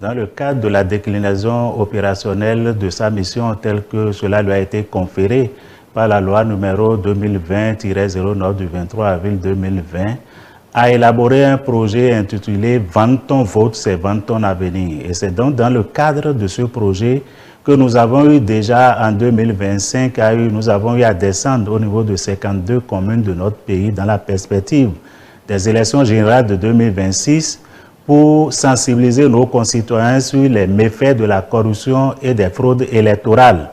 dans le cadre de la déclinaison opérationnelle de sa mission telle que cela lui a été conféré par la loi numéro 2020-09 du 23 avril 2020, a élaboré un projet intitulé « Vendre ton vote, c'est vendre ton avenir ». Et c'est donc dans le cadre de ce projet que nous avons eu déjà en 2025, nous avons eu à descendre au niveau de 52 communes de notre pays dans la perspective des élections générales de 2026 pour sensibiliser nos concitoyens sur les méfaits de la corruption et des fraudes électorales.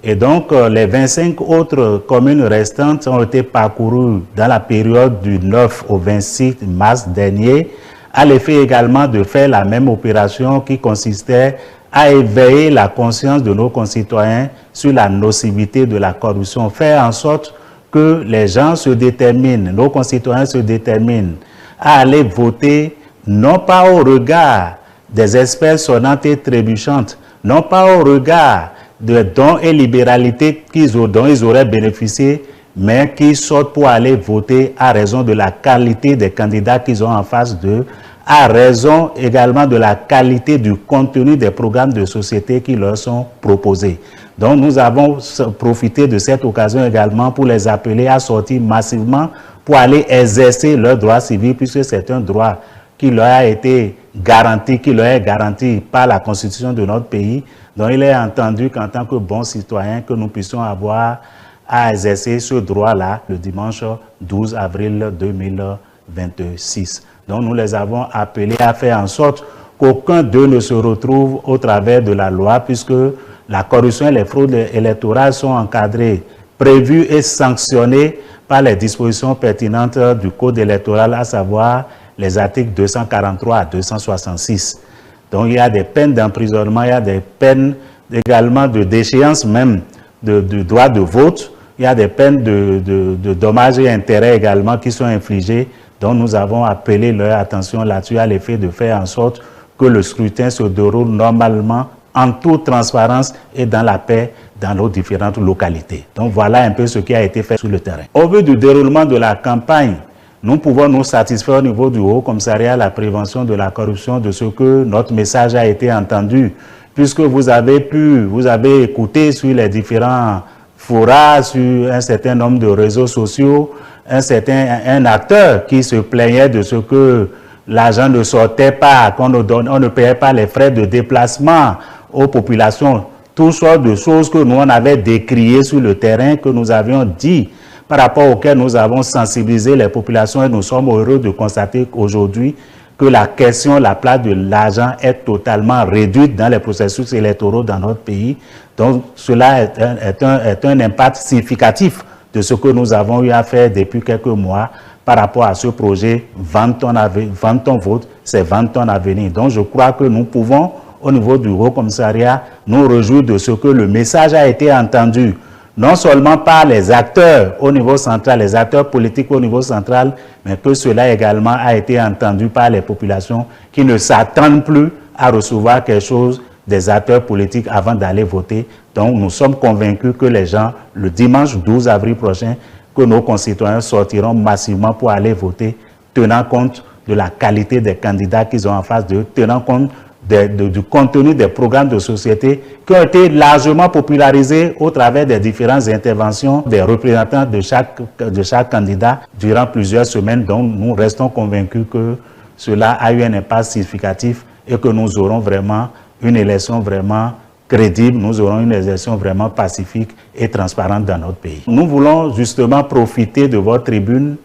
Et donc, les 25 autres communes restantes ont été parcourues dans la période du 9 au 26 mars dernier, à l'effet également de faire la même opération qui consistait à éveiller la conscience de nos concitoyens sur la nocivité de la corruption, faire en sorte que les gens se déterminent, nos concitoyens se déterminent à aller voter, non pas au regard des experts sonnantes et trébuchantes, non pas au regard de dons et libéralités dont ils auraient bénéficié, mais qui sortent pour aller voter à raison de la qualité des candidats qu'ils ont en face d'eux, à raison également de la qualité du contenu des programmes de société qui leur sont proposés. Donc nous avons profité de cette occasion également pour les appeler à sortir massivement pour aller exercer leur droit civil, puisque c'est un droit qui leur a été garanti, qui leur est garanti par la Constitution de notre pays. Donc il est entendu qu'en tant que bons citoyens, que nous puissions avoir à exercer ce droit-là le dimanche 12 avril 2026. Donc nous les avons appelés à faire en sorte qu'aucun d'eux ne se retrouve au travers de la loi, puisque la corruption et les fraudes électorales sont encadrées, prévues et sanctionnées par les dispositions pertinentes du Code électoral, à savoir les articles 243 à 266. Donc il y a des peines d'emprisonnement, il y a des peines également de déchéance même de droit de vote, il y a des peines de dommages et intérêts également qui sont infligées. Donc nous avons appelé leur attention là-dessus à l'effet de faire en sorte que le scrutin se déroule normalement en toute transparence et dans la paix dans nos différentes localités. Donc voilà un peu ce qui a été fait sur le terrain. Au vu du déroulement de la campagne, nous pouvons nous satisfaire au niveau du Haut Commissariat à la prévention de la corruption de ce que notre message a été entendu, puisque vous avez écouté sur les différents forats, sur un certain nombre de réseaux sociaux, un acteur qui se plaignait de ce que l'argent ne sortait pas, on ne payait pas les frais de déplacement aux populations. Toutes sortes de choses que nous on avait décriées sur le terrain, que nous avions dit, par rapport auxquelles nous avons sensibilisé les populations, et nous sommes heureux de constater qu'aujourd'hui, que la question, la place de l'argent est totalement réduite dans les processus électoraux dans notre pays. Donc cela est un impact significatif de ce que nous avons eu à faire depuis quelques mois par rapport à ce projet « Vendre ton vote, c'est vendre ton avenir ». Donc je crois que nous pouvons, au niveau du Haut Commissariat, nous réjouir de ce que le message a été entendu, non seulement par les acteurs au niveau central, les acteurs politiques au niveau central, mais que cela également a été entendu par les populations qui ne s'attendent plus à recevoir quelque chose des acteurs politiques avant d'aller voter. Donc nous sommes convaincus que les gens, le dimanche 12 avril prochain, que nos concitoyens sortiront massivement pour aller voter, tenant compte de la qualité des candidats qu'ils ont en face d'eux, tenant compte du contenu des programmes de société qui ont été largement popularisés au travers des différentes interventions des représentants de chaque candidat durant plusieurs semaines. Donc nous restons convaincus que cela a eu un impact significatif et que nous aurons vraiment une élection vraiment crédible, nous aurons une élection vraiment pacifique et transparente dans notre pays. Nous voulons justement profiter de votre tribune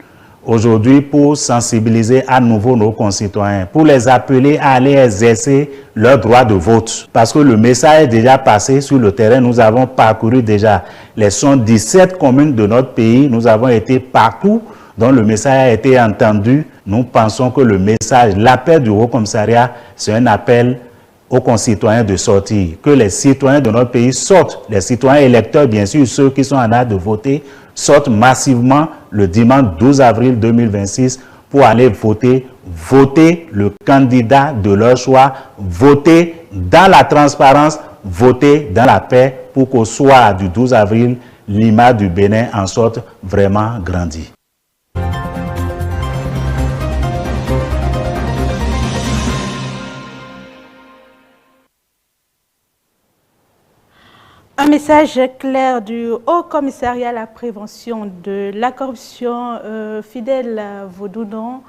aujourd'hui pour sensibiliser à nouveau nos concitoyens, pour les appeler à aller exercer leur droit de vote. Parce que le message est déjà passé sur le terrain, nous avons parcouru déjà les 117 communes de notre pays, nous avons été partout, dont le message a été entendu. Nous pensons que le message, l'appel du Haut Commissariat, c'est un appel aux concitoyens de sortir, que les citoyens de notre pays sortent, les citoyens électeurs, bien sûr, ceux qui sont en âge de voter, sortent massivement le dimanche 12 avril 2026 pour aller voter, voter le candidat de leur choix, voter dans la transparence, voter dans la paix pour qu'au soir du 12 avril, l'image du Bénin en sorte vraiment grandie. Un message clair du Haut Commissariat à la prévention de la corruption, Fidèle Vaudoudon,